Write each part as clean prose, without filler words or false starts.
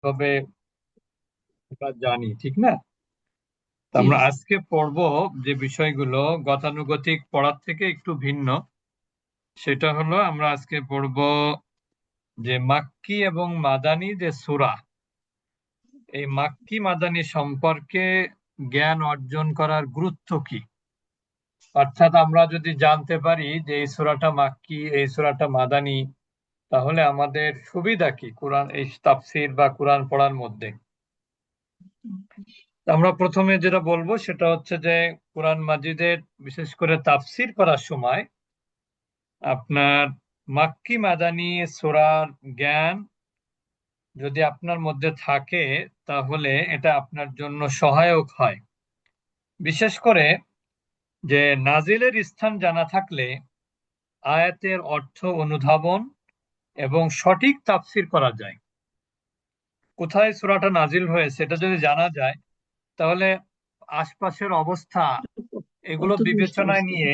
তবে আমরা জানি, ঠিক না? তো জি। আমরা আজকে পড়বো যে বিষয়গুলো গতানুগতিক পড়ার থেকে একটু ভিন্ন। সেটা হলো আমরা আজকে পড়বো যে মাক্কি এবং মাদানী যে সূরা, এই মাক্কি মাদানী সম্পর্কে জ্ঞান অর্জন করার গুরুত্ব কি। অর্থাৎ আমরা যদি জানতে পারি যে এই সূরাটা মাক্কি, এই সূরাটা মাদানী, তাহলে আমাদের সুবিধা কি কোরআন এই তাফসীর বা কোরআন পড়ার মধ্যে। আমরা প্রথমে যেটা বলবো সেটা হচ্ছে যে কোরআন মাজিদের বিশেষ করে তাফসীর করার সময় আপনার মাক্কি মাদানী সূরার জ্ঞান যদি আপনার মধ্যে থাকে, তাহলে এটা আপনার জন্য সহায়ক হয়। বিশেষ করে যে নাজিলের স্থান জানা থাকলে আয়াতের অর্থ অনুধাবন এবং সঠিক তাফসীর করা যায়। কোথায় সূরাটা নাজিল হয়েছে এটা যদি জানা যায়, তাহলে আশপাশের অবস্থা এগুলো কতটুকু সহজ বিবেচনায় করে। নিয়ে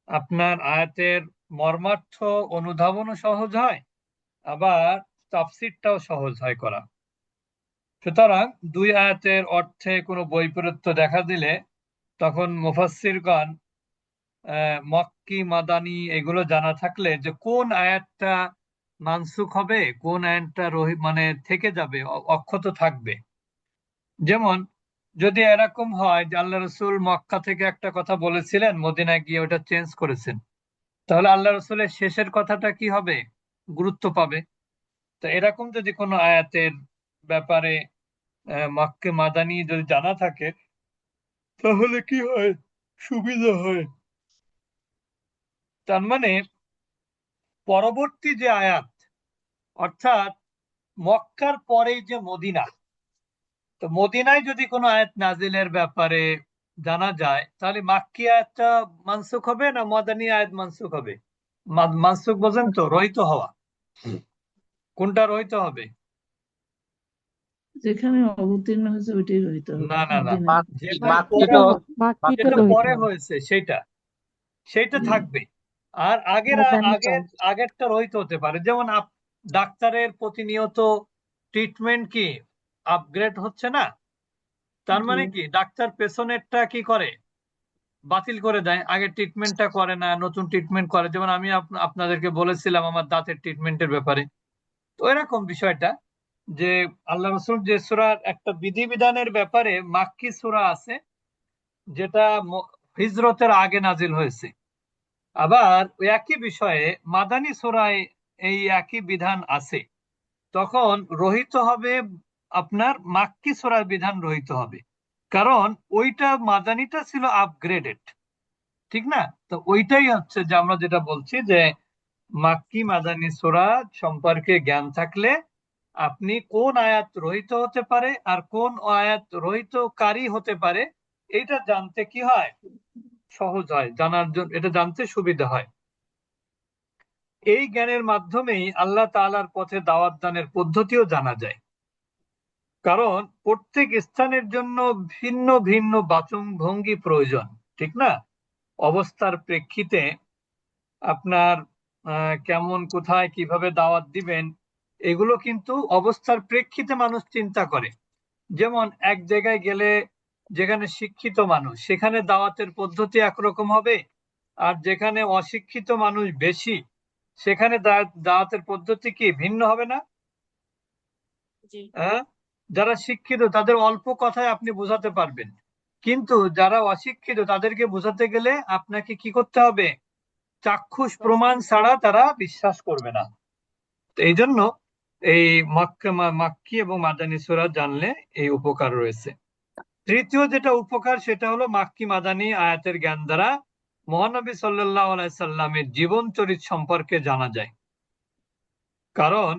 আপনার আয়াতের মর্মার্থ অনুধাবনও সহজ হয়, আবার তাফসীরটাও সহজ হয় করা। সুতরাং দুই আয়াতের অর্থে কোনো বৈপরীত্য দেখা দিলে তখন মুফাসসিরগণ মক্কি মাদানী এগুলো জানা থাকলে যে কোন আয়াতটা মানসুখ হবে, কোন আয়াতটা মানে থেকে যাবে, অক্ষত থাকবে। যেমন যদি এরকম হয় যে আল্লাহ রসুল মক্কা থেকে একটা কথা বলেছিলেন, মদিনায় গিয়ে ওটা চেঞ্জ করেছেন, তাহলে আল্লাহ রসুলের শেষের কথাটা কি হবে, গুরুত্ব পাবে। তো এরকম যদি কোনো আয়াতের ব্যাপারে মক্কে মাদানী যদি জানা থাকে, তাহলে কি হয়, সুবিধা হয়। তার মানে পরবর্তী যে আয়াত, অর্থাৎ মক্কার পরেই যে মদিনা, তো মদিনায় যদি কোনো আয়াত নাজিলের ব্যাপারে জানা যায়, তাহলে মাক্কি আয়াতটা মানসুখ হবে না মদানী আয়াত মানসুখ হবে? মানসুখ বোঝেন তো, রহিত হওয়া। কোনটা রহিত হবে? যেখানে অবতীর্ণ হয়েছে ওইটাই রইতে হবে, না না না, মদিনা। যেটা মাক্কিত পরে, মাক্কিত যেটা রহিত পরে হবে। হয়েছে সেইটা, সেইটা জি। থাকবে। আর মাদানিটা আগেরটা রহিত হতে পারে। যেমন ডাক্তারের প্রতিনিয়ত ট্রিটমেন্ট কি আপগ্রেড হচ্ছে না, তার জি। মানে কি ডাক্তার পেছনেরটা কি করে, বাতিল করে দেয়, আগে ট্রিটমেন্টটা করে না, নতুন ট্রিটমেন্ট করে। যেমন আমি আপনাদেরকে বলেছিলাম আমার দাঁতের ট্রিটমেন্টের ব্যাপারে, তো এরকম বিষয়টা যে আল্লাহ রসুল যে সূরার একটা বিধিবিধানের ব্যাপারে মাক্কি সূরা আছে, যেটা হিজরতের আগে নাজিল হয়েছে। আবার ওই একই বিষয়ে মাদানী সূরায় এই একই বিধান আছে, তখন রহিত হবে আপনার মাক্কি সূরার বিধান রহিত হবে। কারণ ওইটা মাদানীটা ছিল আপগ্রেডেড, ঠিক না? তো ওইটাই হচ্ছে যে আমরা যেটা বলছি যে মাক্কি মাদানী সূরা সম্পর্কে জ্ঞান থাকলে আপনি কোন আয়াত রহিত হতে পারে আর কোন আয়াত রহিতকারী হতে পারে, এটা জানতে কি হয়, সহজ হয়, জানার জন্য এটা জানতে সুবিধা হয়। এই জ্ঞানের মাধ্যমেই আল্লাহ তাআলার পথে দাওয়াত দানের পদ্ধতিও জানা যায়। কারণ প্রত্যেক স্থানের জন্য ভিন্ন ভিন্ন বাচন ভঙ্গি প্রয়োজন, ঠিক না? অবস্থার প্রেক্ষিতে আপনার কেমন, কোথায়, কিভাবে দাওয়াত দিবেন, এগুলো কিন্তু অবস্থার প্রেক্ষিতে মানুষ চিন্তা করে। যেমন এক জায়গায় গেলে যেখানে শিক্ষিত মানুষ, সেখানে দাওয়াতের পদ্ধতি একরকম হবে, আর যেখানে অশিক্ষিত মানুষ বেশি, সেখানে দাওয়াতের পদ্ধতি কি ভিন্ন হবে না? জি। হ্যাঁ, যারা শিক্ষিত তাদের অল্প কথায় আপনি বোঝাতে পারবেন, কিন্তু যারা অশিক্ষিত তাদেরকে বোঝাতে গেলে আপনাকে কি করতে হবে, চাক্ষুষ প্রমাণ ছাড়া তারা বিশ্বাস করবে না। তো এই জন্য এই মাক্কি এবং মাদানী সূরা জানলে এই উপকার রয়েছে। তৃতীয় যেটা উপকার সেটা হলো মাক্কি মাদানী আয়াতের জ্ঞান দ্বারা মহানবী সাল্লাল্লাহু আলাইহি সাল্লামের জীবন চরিত সম্পর্কে জানা যায়। কারণ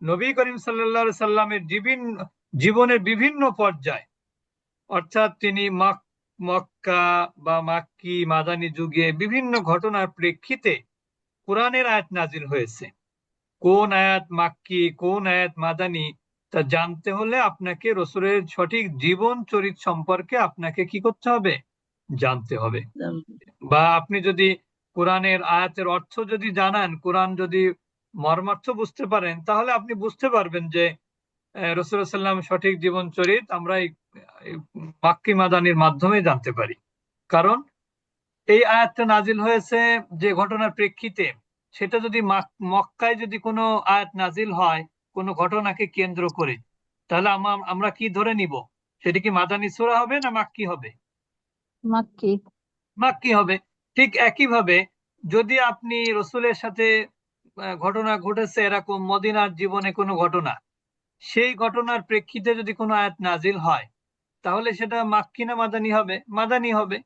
নবী করিম সাল্লাল্লাহু আলাইহি সাল্লামের জীবনের বিভিন্ন পর্যায়, অর্থাৎ তিনি মক্কা বা মাক্কি মাদানী যুগে বিভিন্ন ঘটনার প্রেক্ষিতে কোরআনের আয়াত নাজিল হয়েছে। কোন আয়াত মাক্কি, কোন আয়াত মাদানী, তা জানতে হলে আপনাকে রসূলের সঠিক জীবন চরিত সম্পর্কে আপনাকে কি করতে হবে, জানতে হবে। বা আপনি যদি কোরআনের আয়াতের অর্থ যদি জানান, কোরআন যদি মর্মার্থ বুঝতে পারেন, তাহলে আপনি বুঝতে পারবেন যে রাসূলুল্লাহ সাল্লাম সঠিক জীবন চরিত আমরা এই মাক্কি মাদানির মাধ্যমে জানতে পারি। কারণ এই আয়াতটা নাজিল হয়েছে যে ঘটনার প্রেক্ষিতে, সেটা যদি মক্কায় যদি কোনো আয়াত নাজিল হয় কোনো ঘটনাকে কেন্দ্র করে, তাহলে আমরা কি ধরে নিব? সেটা কি মাদানী সূরা হবে না মাক্কি হবে? মাক্কি। মাক্কি হবে। ঠিক একইভাবে যদি আপনি রসুলের সাথে ঘটনা ঘটেছে এরকম মদিনার জীবনে কোনো ঘটনা, সেই ঘটনার প্রেক্ষিতে যদি কোনো আয়াত নাজিল হয়, তাহলে সেটা মাক্কি না মাদানী হবে? মাদানী হবে।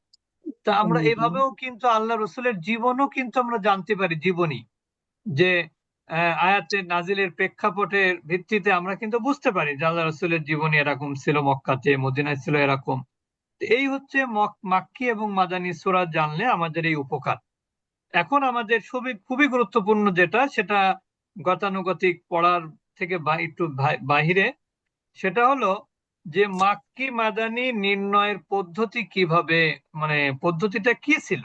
তা আমরা এভাবেও কিন্তু আল্লাহ রসুলের জীবনও কিন্তু আমরা জানতে পারি, জীবনী, যে আয়াতের নাজিলের প্রেক্ষাপটের ভিত্তিতে আমরা কিন্তু বুঝতে পারি যে আল্লাহ রসুলের জীবনী এরকম ছিল, মক্কাতে মদিনায় ছিল এরকম। তো এই হচ্ছে মাক্কি এবং মাদানী সূরা জানলে আমাদের এই উপকার। এখন আমাদের খুবই খুবই গুরুত্বপূর্ণ যেটা, সেটা গতানুগতিক পড়ার থেকে একটু বাহিরে, সেটা হলো যে মাক্কি মাদানী নির্ণয়ের পদ্ধতি কিভাবে, মানে পদ্ধতিটা কি ছিল।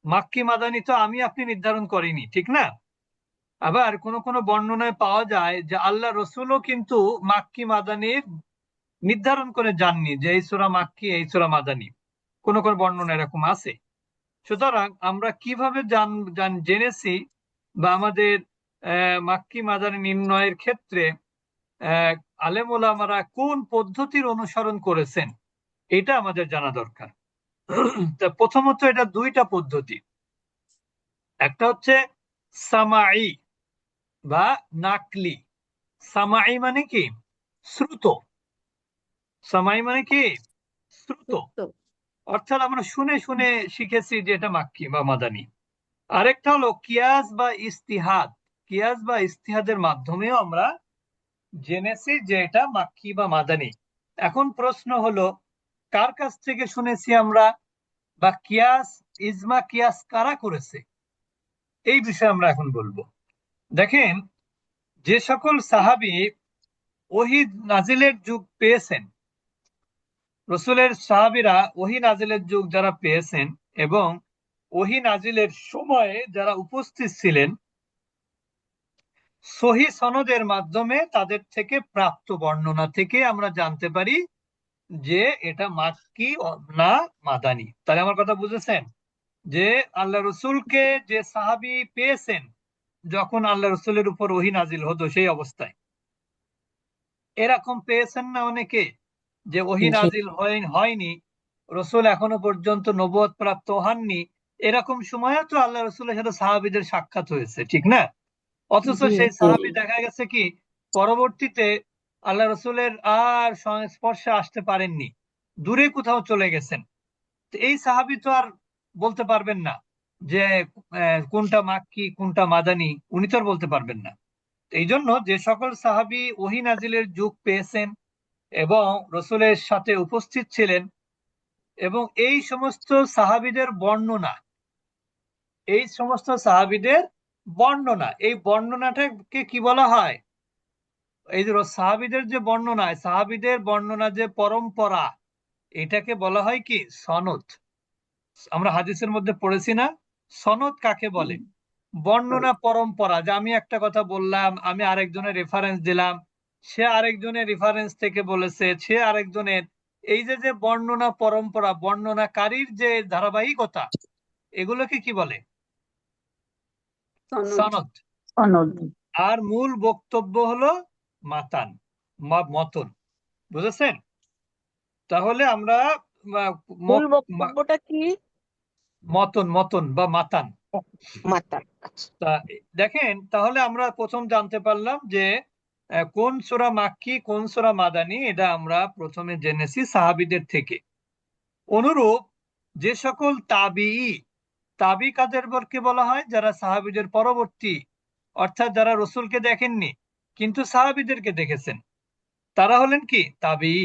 মাক্কি মাদানী তো আমি আপনি নির্ধারণ করিনি, ঠিক না? আবার কোন কোন বর্ণনায় পাওয়া যায় যে আল্লাহ রসুলও কিন্তু মাক্কি মাদানীর নির্ধারণ করে যাননি যে এই সূরা মাক্কি এই সূরা মাদানী। কোন কোন বর্ণনা এরকম আছে। সুতরাং আমরা কিভাবে জেনেছি, বা আমাদের মাক্কি মাদানী নির্ণয়ের ক্ষেত্রে আহ আলেম ওলামারা কোন পদ্ধতির অনুসরণ করেছেন, এটা আমাদের জানা দরকার। তা প্রথমত এটা দুইটা পদ্ধতি। একটা হচ্ছে সামাই বা নাকলি। সামাই মানে কি? শ্রুত। সামাই মানে কি? শ্রুত। অর্থাৎ আমরা শুনে শুনে শিখেছি যে এটা মাক্কি বা মাদানী। আরেকটা হলো কিয়াস বা ইস্তিহাদ। কিয়াস বা ইস্তিহাদের মাধ্যমেও আমরা জেনেছি যে এটা মাক্কি বা মাদানী। এখন প্রশ্ন হলো, কার কাছ থেকে শুনেছি আমরা, বা কিয়াস ইজমা কিয়াস কারা করেছে, এই বিষয়ে আমরা এখন বলবো। দেখেন, যে সকল সাহাবী ওহী নাজিলের যুগ পেয়েছেন, রসুলের সাহাবীরা ওহী নাজিলের যুগ যারা পেয়েছেন এবং ওহী নাজিলের সময়ে যারা উপস্থিত ছিলেন, সহি সনদের মাধ্যমে তাদের থেকে প্রাপ্ত বর্ণনা থেকে আমরা জানতে পারি যে এটা মাক্কি না মাদানী। তাহলে আমার কথা বুঝেছেন যে আল্লাহ রসুলকে যে সাহাবী পেয়েছেন যখন আল্লাহ রসুলের উপর ওহী নাজিল হতো সেই অবস্থায়, এরকম পেয়েছেন না অনেকে যে ওহী জি নাজিল হয়নি, রসুল এখনো পর্যন্ত নবুয়ত প্রাপ্ত হননি, এরকম সময়ে তো আল্লাহ রসুলের সাথে সাহাবীদের সাক্ষাৎ হয়েছে, ঠিক না? অথচ জি সেই সাহাবী দেখা গেছে কি পরবর্তীতে আল্লাহ রসুলের আর সংস্পর্শে আসতে পারেননি, দূরে কোথাও চলে গেছেন। তো এই সাহাবী তো আর বলতে পারবেন না যে কোনটা মাক্কি কোনটা মাদানী, উনি তো আর বলতে পারবেন না। এই জন্য যে সকল সাহাবী ওহী নাজিলের যুগ পেয়েছেন এবং রসুলের সাথে উপস্থিত ছিলেন, এবং এই সমস্ত সাহাবীদের বর্ণনা, এই সমস্ত সাহাবীদের বর্ণনা, এই বর্ণনাটাকে কি বলা হয়? এই যে সাহাবীদের যে বর্ণনা, সাহাবীদের বর্ণনা যে পরম্পরা, এটাকে বলা হয় কি? সনদ। আমরা হাদিসের মধ্যে পড়েছি না, সনদ কাকে বলে? বর্ণনা পরম্পরা। যে আমি একটা কথা বললাম, আমি আরেকজনের রেফারেন্স দিলাম, সে আরেকজনের রেফারেন্স থেকে বলেছে, সে আরেকজনের, এই যে যে বর্ণনা পরম্পরা, বর্ণনাকারীর যে ধারাবাহিকতা, এগুলোকে কি বলে? সনদ। সনদ। আর মূল বক্তব্য হলো মাতান, মতন। বুঝেছেন? তাহলে আমরা আহ, মূল মক- মা- বক্তব্যটা কি? মতন মতন বা মাতান। মাতা। তা দেখেন, তাহলে আমরা প্রথম জানতে পারলাম যে কোন সূরা মাক্কি কোন সূরা মাদানী, এটা আমরা প্রথমে জেনেছি সাহাবীদের থেকে। অনুরূপ যে সকল তাবিঈ, তাবি কাদেরকে বলা হয়? যারা সাহাবীদের পরবর্তী, অর্থাৎ যারা রসুলকে দেখেননি কিন্তু সাহাবীদেরকে দেখেছেন, তারা হলেন কি? তাবিঈ।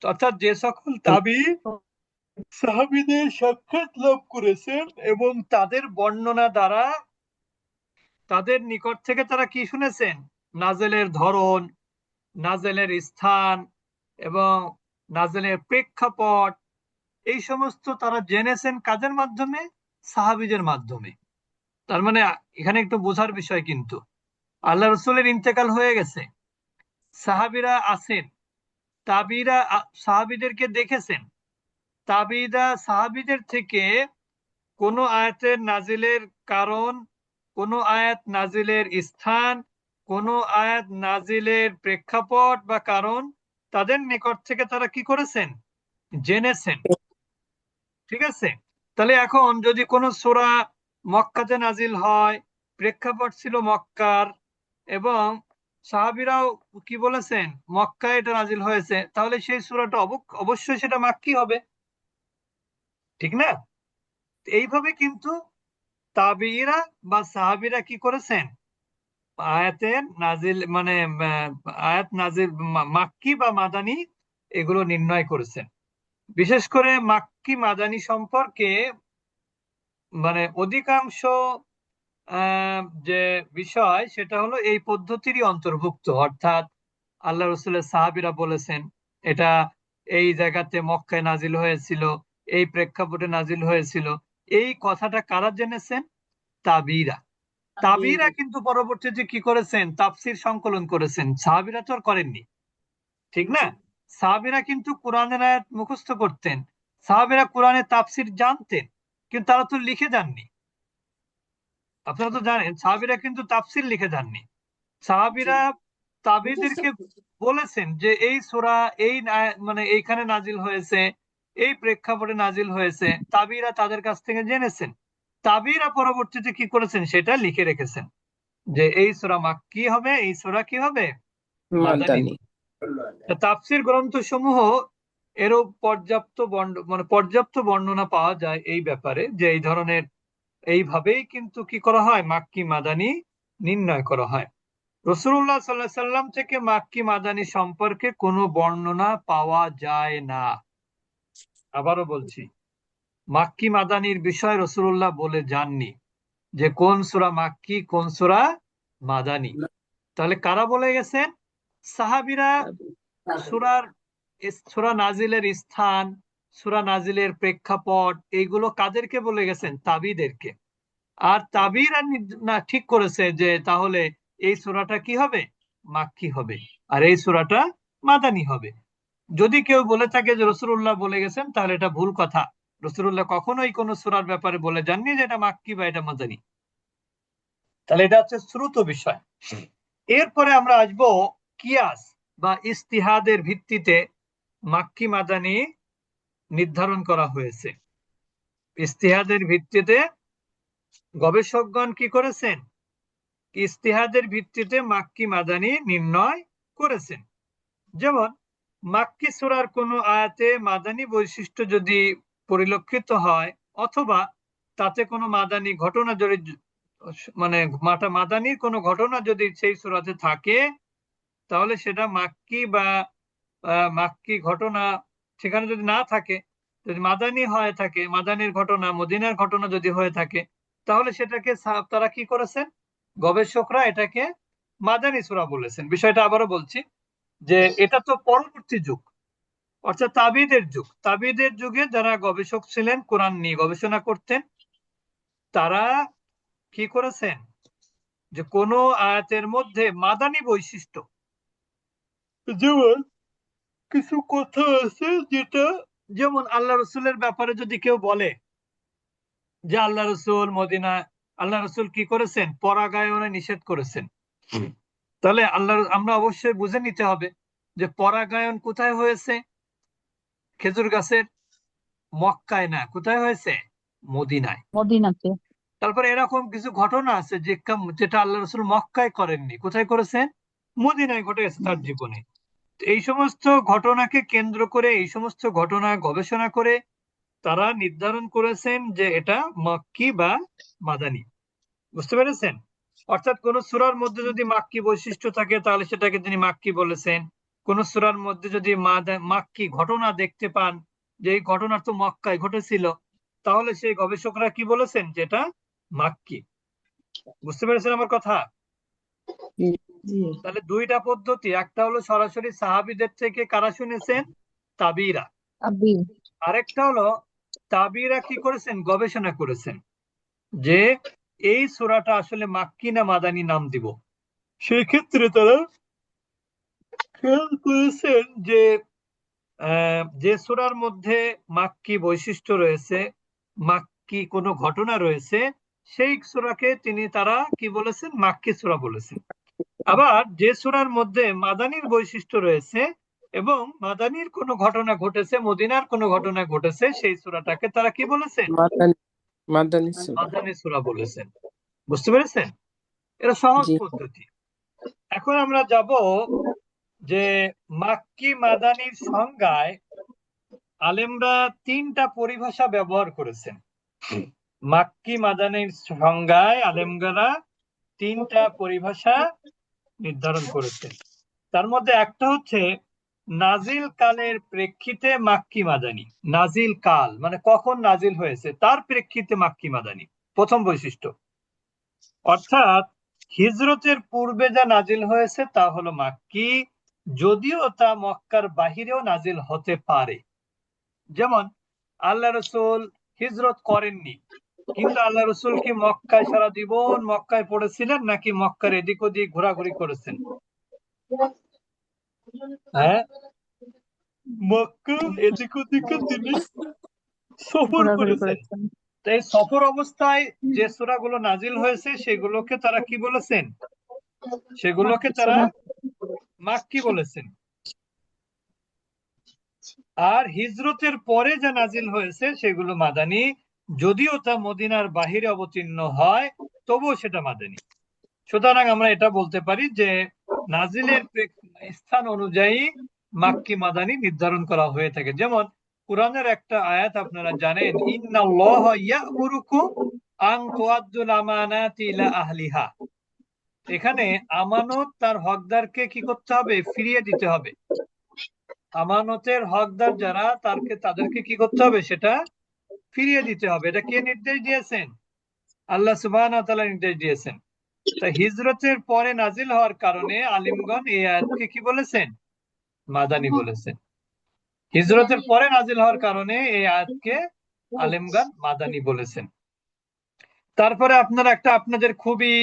অর্থাৎ যে সকল তাবিঈ সাহাবীদের সাক্ষাৎ লাভ করেছেন এবং তাদের বর্ণনা দ্বারা তাদের নিকট থেকে তারা কি শুনেছেন? নাজেলের ধরন, নাজেলের স্থান এবং নাজেলের প্রেক্ষাপট, এই সমস্ত তারা জেনেছেন কাদের মাধ্যমে? সাহাবীদের মাধ্যমে। তার মানে এখানে একটু বোঝার বিষয়, কিন্তু আল্লাহ রসুলের ইন্তেকাল হয়ে গেছে, সাহাবীরা আছেন, সাহাবীদেরকে দেখেছেন, তাবিরা সাহাবীদের থেকে কোন আয়াতের নাজিলের কারণ, কোন আয়াত নাজিলের স্থান, কোন আয়াত নাজিলের প্রেক্ষাপট বা কারণ তাদের নিকট থেকে তারা কি করেছেন, জেনেছেন। ঠিক আছে? তাহলে এখন যদি কোন সূরা মক্কাতে নাজিল হয়, প্রেক্ষাপট ছিল মক্কার, এবং সাহাবীরাও কি বলেছেন মক্কায় এটা নাজিল হয়েছে, তাহলে সেই সূরাটা অবশ্যই সেটা মাক্কি হবে, ঠিক না? এইভাবে কিন্তু তাবিঈরা বা সাহাবীরা কি করেছেন, আয়াতের নাজিল মানে আয়াত নাজিল মাক্কি বা মাদানী এগুলো নির্ণয় করেছেন। বিশেষ করে মাক্কি মাদানী সম্পর্কে মানে অধিকাংশ যে বিষয় সেটা হলো এই পদ্ধতিরই অন্তর্ভুক্ত, অর্থাৎ আল্লাহ রসুলের সাহাবীরা বলেছেন এটা এই জায়গাতে মক্কায় নাজিল হয়েছিল, এই প্রেক্ষাপটে নাজিল হয়েছিল। এই কথাটা কারা জেনেছেন? তাবিরা। তাবিরা কিন্তু পরবর্তীতে কি করেছেন, তাফসির সংকলন করেছেন, সাহাবীরা তো আর করেননি, ঠিক না? সাহাবীরা কিন্তু কোরআনের আয়াত মুখস্থ করতেন, সাহাবীরা কোরআনের তাফসির জানতেন, কিন্তু তারা তো লিখে যাননি। আপনারা তো জানেন সাহাবীরা কিন্তু তাফসির লিখে যাননি। সাহাবীরা তাবিদেরকে বলেছেন যে এই সূরা এই মানে এইখানে নাজিল হয়েছে, এই প্রেক্ষাপটে নাজিল হয়েছে, তাবিরা তাদের কাছ থেকে জেনেছেন। তাবিরা পরবর্তীতে কি করেছেন সেটা লিখে রেখেছেন যে এই সূরা মাক্কি হবে, এই সূরা কি হবে, মাদানী মাদানি। হবে। তাফসির গ্রন্থ সমূহ এরও পর্যাপ্ত বর্ণনা পাওয়া যায় এই ব্যাপারে, যে এই ধরনের এইভাবেই কিন্তু কি করা হয়, মাক্কি মাদানী নির্ণয় করা হয়। রাসূলুল্লাহ সাল্লাল্লাহু আলাইহি সাল্লাম থেকে মাক্কি মাদানী সম্পর্কে কোনো বর্ণনা পাওয়া যায় না। আবারও বলছি, মাক্কি মাদানীর বিষয় রাসূলুল্লাহ বলে যাননি যে কোন সূরা মাক্কি কোন সূরা মাদানী। তাহলে কারা বলে গেছেন? সাহাবীরা। সূরার সূরা নাজিলের স্থান, সূরা নাজিলের প্রেক্ষাপট এইগুলো কাদেরকে বলে গেছেন? তাবিদেরকে। আর তাবিরা না ঠিক করেছে যে তাহলে এই সূরাটা কি হবে, মাক্কি হবে, আর এই সূরাটা মাদানী হবে। যদি কেউ বলে থাকে যে রাসূলুল্লাহ বলে গেছেন, তাহলে এটা ভুল কথা। রাসূলুল্লাহ কখনোই কোন সূরার ব্যাপারে বলে যাননি যে এটা মাক্কি বা এটা মাদানী। তাহলে এটা হচ্ছে শ্রুত বিষয়। এরপরে আমরা আসবো কিয়াস বা ইস্তিহাদের ভিত্তিতে মাক্কি মাদানী নির্ধারণ করা হয়েছে। ইস্তিহাদের ভিত্তিতে গবেষকগণ কি করেছেন, ইস্তিহাদের ভিত্তিতে মাক্কি মাদানী নির্ণয় করেছেন। যেমন মাক্কি সূরার কোনো আয়াতে মাদানী বৈশিষ্ট্য যদি পরিলক্ষিত হয়, অথবা তাতে কোনো মাদানী ঘটনা জড়িত, মানে মাদানীর কোনো ঘটনা যদি সেই সূরাতে থাকে, তাহলে সেটা মাক্কি বা মাক্কি ঘটনা। সেখানে যদি না থাকে, যদি মাদানী হয়ে থাকে, মাদানীর ঘটনা মদিনার ঘটনা যদি হয়ে থাকে, তাহলে সেটাকে তারা কি করেছেন, গবেষকরা এটাকে মাদানী সূরা বলেছেন। বিষয়টা আবারও বলছি যে এটা তো পরবর্তী যুগ, অর্থাৎ তাবিদের যুগ। তাবিদের যুগে যারা গবেষক ছিলেন, কোরআন নিয়ে গবেষণা করতেন, তারা কি করেছেন যে কোন আয়াতের মধ্যে মাদানী বৈশিষ্ট্য, যেমন কিছু কথা আছে যেটা, যেমন আল্লাহ রসুলের ব্যাপারে যদি কেউ বলে যে আল্লাহ রসুল আল্লাহ রসুল কি করেছেন, পরাগায়নে নিষেধ করেছেন, তাহলে আমরা অবশ্যই বুঝে নিতে হবে যে পরাগায়ন কোথায় হয়েছে, খেজুর গাছের, মক্কায় না, কোথায় হয়েছে, মদিনায়। মদিনাতে। তারপরে এরকম কিছু ঘটনা আছে যেটা আল্লাহ রসুল মক্কায় করেননি, কোথায় করেছেন, মদিনায় ঘটে গেছে তার জীবনে। এই সমস্ত ঘটনাকে কেন্দ্র করে, এই সমস্ত ঘটনা গবেষণা করে তারা নির্ধারণ করেছেন যে এটা মাক্কি বা মাদানী। বুঝতে পেরেছেন? অর্থাৎ কোন সূরার মধ্যে যদি মাক্কি বৈশিষ্ট্য থাকে, তাহলে সেটাকে তিনি মাক্কি বলেছেন। কোন সূরার মধ্যে যদি মাক্কি ঘটনা দেখতে পান, যে এই ঘটনা তো মক্কায় ঘটেছিল, তাহলে সেই গবেষকরা কি বলেছেন, যেটা মাক্কি। বুঝতে পেরেছেন আমার কথা? তাহলে দুইটা পদ্ধতি, একটা হলো সরাসরি সাহাবীদের থেকে কারা শুনেছেন, তাবিরা। আবি। আরেকটা হলো তাবিরা কি করেছেন, গবেষণা করেছেন যে এই সূরাটা আসলে মাক্কি না মাদানী নাম দিব। সেই ক্ষেত্রে তারা খেয়াল করেছেন যে যে সূরার মধ্যে মাক্কি বৈশিষ্ট্য রয়েছে, মাক্কি কোনো ঘটনা রয়েছে, সেই সূরাকে তারা কি বলেছেন? মাক্কি সূরা বলেছেন। আবার যে সূরার মধ্যে মাদানির বৈশিষ্ট্য রয়েছে এবং মাদানির কোনো ঘটনা ঘটেছে, মদিনার কোনো ঘটনা ঘটেছে, সেই সূরাটাকে তারা কি বলেছেন? মাদানী মাদানী সূরা। মাদানি সূরা বলেছেন। বুঝতে পেরেছেন? এটা সহজ জি। পদ্ধতি। এখন আমরা যাব যে মাক্কি মাদানির সংজ্ঞায় আলেমরা তিনটা পরিভাষা ব্যবহার করেছেন। মাক্কি মাদানির সংজ্ঞায় আলেমগারা তিনটা পরিভাষা নির্ধারণ করেছেন। তার মধ্যে একটা হচ্ছে নাজিল কালের প্রেক্ষিতে মাক্কি মাদানি। নাজিল কাল মানে কখন নাজিল হয়েছে তার প্রেক্ষিতে মাক্কি মাদানি, প্রথম বৈশিষ্ট্য। অর্থাৎ হিজরতের পূর্বে যা নাজিল হয়েছে তা হলো মাক্কি, যদিও তা মক্কার বাহিরেও নাজিল হতে পারে। যেমন আল্লাহ রসুল হিজরত করেননি, কিন্তু আল্লাহ রসুল কি মক্কায় সারা জীবন মক্কায় পড়েছিলেন নাকি মক্কার এদিক ওদিক ঘোরাঘুরি করেছেন? হ্যাঁ, মক্কার এদিক ওদিকে তিনি সফর ঘোরাঘুরি করেছেন। করেছেন। তাই সফর অবস্থায় যে সূরাগুলো নাজিল হয়েছে সেগুলোকে তারা কি বলেছেন? সেগুলোকে মাক্কি তারা সূরা। মাক্কি বলেছেন। আর হিজরতের পরে যা নাজিল হয়েছে সেগুলো মাদানী, যদিও তা মদিনার বাহিরে অবতীর্ণ হয় তবুও সেটা মাদানী। সুতরাং আমরা এটা বলতে পারি যে নাজিলের স্থান অনুযায়ী মাক্কি মাদানী নির্ধারণ করা হয়ে থাকে। যেমন কোরআনের একটা আয়াত আপনারা জানেন, ইন্নাল্লাহা ইয়া'মুরুকুম আন তুআদ্দুল আমানাতি ইলা আহলিহা। এখানে আমানত তার হকদারকে কি করতে হবে? ফিরিয়ে দিতে হবে। আমানতের হকদার যারা তাদেরকে কি করতে হবে? সেটা ফিরিয়ে দিতে হবে। এটা কে নির্দেশ দিয়েছেন? আল্লাহ সুবহানাহু ওয়া তাআলা নির্দেশ দিয়েছেন। তা হিজরতের পরে নাজিল হওয়ার কারণে আলিমগণ এই আয়াতকে কি বলেছেন? মাদানী বলেছেন। হিজরতের পরে নাজিল হওয়ার কারণে এই আয়াতকে আলিমগণ মাদানী বলেছেন। তারপরে আপনারা আপনাদের খুবই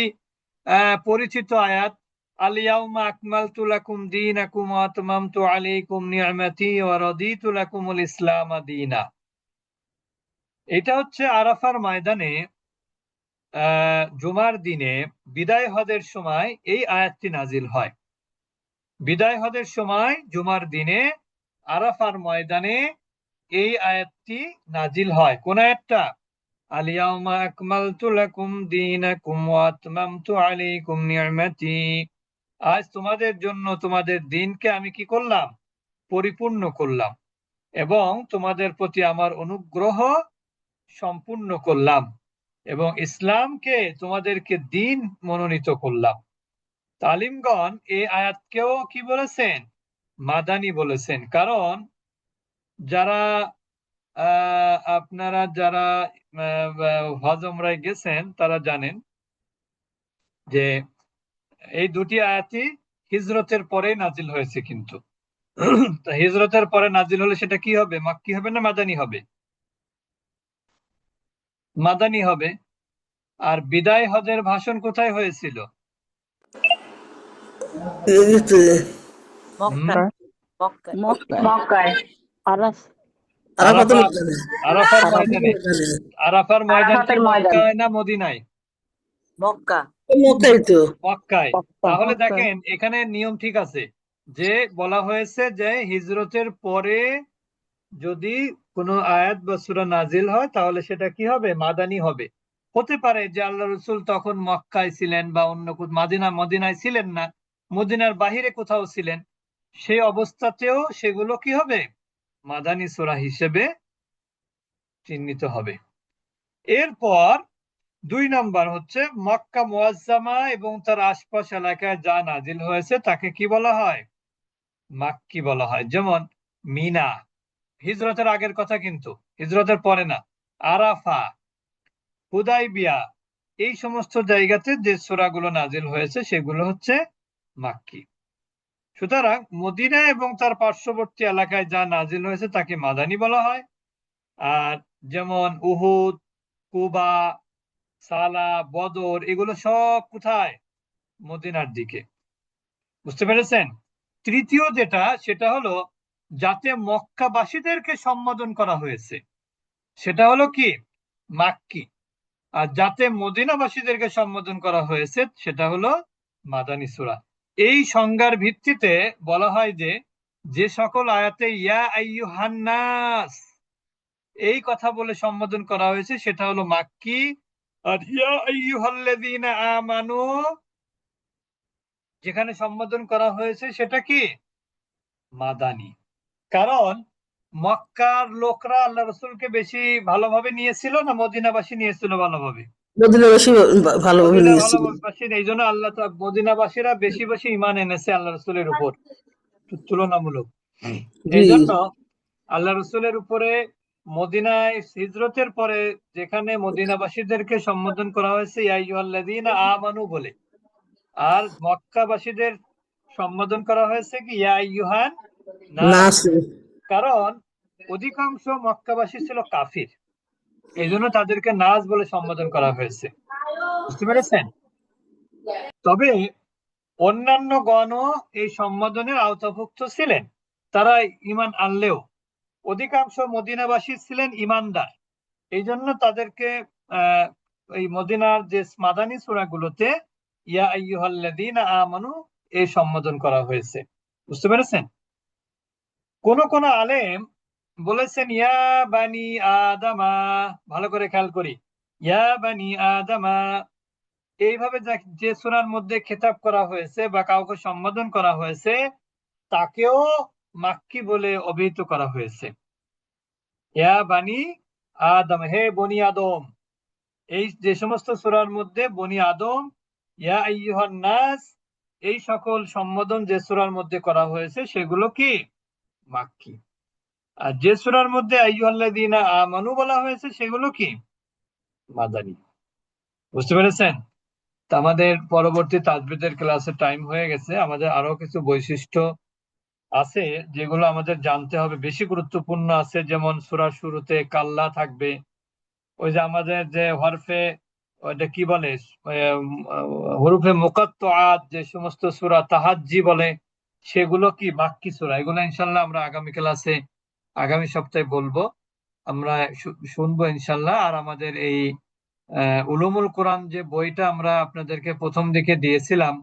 পরিচিত আয়াত, আল ইয়াউমা আকমালতু লাকুম দীনাকুম ওয়া আতমামতু আলাইকুম নি'মাতি ওয়া রাদিতু লাকুমুল ইসলাম দীনা। এটা হচ্ছে আরাফার ময়দানে জুমার দিনে বিদায় হজের সময় এই আয়াতটি নাজিল হয়। বিদায় হজের সময় জুমার দিনে আরাফার ময়দানে এই আয়াতটি নাজিল হয়। কোন আয়াতটা? আল ইয়াউমা আকমালতু লাকুম দীনাকুম ওয়া আতমামতু আলাইকুম নি'মাতি। আজ তোমাদের জন্য তোমাদের দিনকে আমি কি করলাম? পরিপূর্ণ করলাম এবং তোমাদের প্রতি আমার অনুগ্রহ সম্পূর্ণ করলাম এবং ইসলামকে তোমাদেরকে দিন মনোনীত করলাম। তালিমগণ এই আয়াতকেও কি বলেছেন? মাদানী বলেছেন। কারণ যারা আপনারা যারা হজ উমরায় গেছেন তারা জানেন যে এই দুটি আয়াতই হিজরতের পরে নাজিল হয়েছে। কিন্তু তা হিজরতের পরে নাজিল হলে সেটা কি হবে? মাক্কি হবে না মাদানী হবে? মাদানী হবে। আর বিদায় হজের ভাষণ কোথায় হয়েছিল? হুম, মক্কায়। মক্কায়। আরাফ আরাফা, আরাফার আরাফাত ময়দানে। আরাফার ময়দান কি আরাফাতের ময়দান। মক্কায় না মদিনায়? মক্কা। মক্কায়। মক্কা। তাহলে মক্কায়। দেখেন এখানে নিয়ম ঠিক আছে যে বলা হয়েছে যে হিজরতের পরে যদি কোনো আয়াত বা সূরা নাজিল হয় তাহলে সেটা কি হবে? মাদানী হবে। হতে পারে যে আল্লাহ রসুল তখন মক্কায় ছিলেন বা অন্য মদিনায় ছিলেন না, মদিনার বাহিরে কোথাও ছিলেন, সেই অবস্থাতেও সেগুলো কি হবে? মাদানী সূরা হিসেবে চিহ্নিত হবে। এরপর 2 নাম্বার হচ্ছে মক্কা মুআজ্জামা এবং তার আশপাশ এলাকায় যা নাজিল হয়েছে তাকে কি বলা হয়? মাক্কি বলা হয়। যেমন মিনা, হিজরতের আগের কথা কিন্তু, হিজরতের পরে না। আরাফা, হুদাইবিয়া, এই সমস্ত জায়গাতে যে সূরাগুলো নাজিল হয়েছে সেগুলো হচ্ছে মাক্কি। সুতরাং মদিনা এবং তার পার্শ্ববর্তী এলাকায় যা নাজিল হয়েছে তাকে মাদানী বলা হয়। আর যেমন উহুদ, কুবা, সালা, বদর, এগুলো সব কোথায়? মদিনার দিকে। বুঝতে পেরেছেন? তৃতীয় যেটা, সেটা হলো যাতে মক্কাবাসীদেরকে সম্বোধন করা হয়েছে সেটা হলো কি মাক্কি, আর যাতে মদিনাবাসীদেরকে সম্বোধন করা হয়েছে সেটা হলো মাদানী সূরা। এই সংজ্ঞার ভিত্তিতে বলা হয় যে যে সকল আয়াতে ইয়া আইয়ুহান নাস এই কথা বলে সম্বোধন করা হয়েছে সেটা হলো মাক্কি, আর ইয়া আইয়ুহাল্লাযীনা আমানু যেখানে সম্বোধন করা হয়েছে সেটা কি মাদানী। কারণ মক্কার লোকরা আল্লাহ রসুলকে বেশি ভালোভাবে নিয়েছিল না মদিনাবাসী নিয়েছিল ভালোভাবে? মদিনাবাসী ভালোভাবে নিয়েছিল। মদিনাবাসী, এই জন্য আল্লাহ মদিনাবাসীরা বেশি বেশি ঈমান এনেছে আল্লাহ রসুলের উপর তুলনামূলক। এই জি জন্য আল্লাহ রসুলের উপরে মদিনায় হিজরতের পরে যেখানে মদিনাবাসীদেরকে সম্বোধন করা হয়েছে ইয়া আইয়ুহাল্লাযীনা আমানু বলে, আর মক্কাবাসীদের সম্বোধন করা হয়েছে কি ইয়া আইয়ুহান নাস। নাস। কারণ অধিকাংশ মক্কাবাসী ছিল কাফির, এই জন্য তাদেরকে নাস বলে সম্বোধন করা হয়েছে। বুঝতে পেরেছেন? তবে অন্যান্য গণও এই সম্বোধনের আওতাভুক্ত ছিলেন, তারা ঈমান আনলেও অধিকাংশ মদিনাবাসী ছিলেন ঈমানদার, এই জন্য তাদেরকে এই মদিনার যে মাদানী সূরাগুলোতে ইয়া আইয়ুহাল্লাযীনা আমানু এই সম্বোধন করা হয়েছে। বুঝতে পেরেছেন? কোন কোন আলেম বলেছেন ইয়া বানি আদামা, ভালো করে খেয়াল করি, ইয়া বানি আদামা এইভাবে যে সূরার মধ্যে খেতাব করা হয়েছে বা কাউকে সম্বোধন করা হয়েছে তাকেও মাক্কি বলে অভিহিত করা হয়েছে। ইয়া বানি আদম, হে বনি আদম। এই যে সমস্ত সূরার মধ্যে বনি আদম, ইয়া আইয়ুহান নাস এই সকল সম্বোধন যে সূরার মধ্যে করা হয়েছে সেগুলো কি মাক্কি। আর যে সূরার মধ্যে আইয়ুহাল্লাযীনা আমানু বলা হয়েছে সেগুলো কি মাদানী। বুঝতে পেরেছেন? তা আমাদের পরবর্তী তাজবিদের ক্লাসে টাইম হয়ে গেছে, আমাদের আরো কিছু বৈশিষ্ট্য আছে যেগুলো আমাদের জানতে হবে, বেশি গুরুত্বপূর্ণ আছে। যেমন সূরার শুরুতে কাল্লা থাকবে, ওই যে আমাদের যে হরফে ওইটা কি বলে হরফে মুকাত্তাআত যে সমস্ত সূরা তাহাজ্জি বলে সেগুলো কি মাক্কি সূরা। এগুলো ইনশাল্লাহ আমরা আগামী ক্লাসে আগামী সপ্তাহে বলবো, আমরা শুনবো ইনশাল্লাহ। আর আমাদের এই উলুমুল কোরআন যে বইটা আমরা আপনাদেরকে প্রথম দিকে দিয়েছিলাম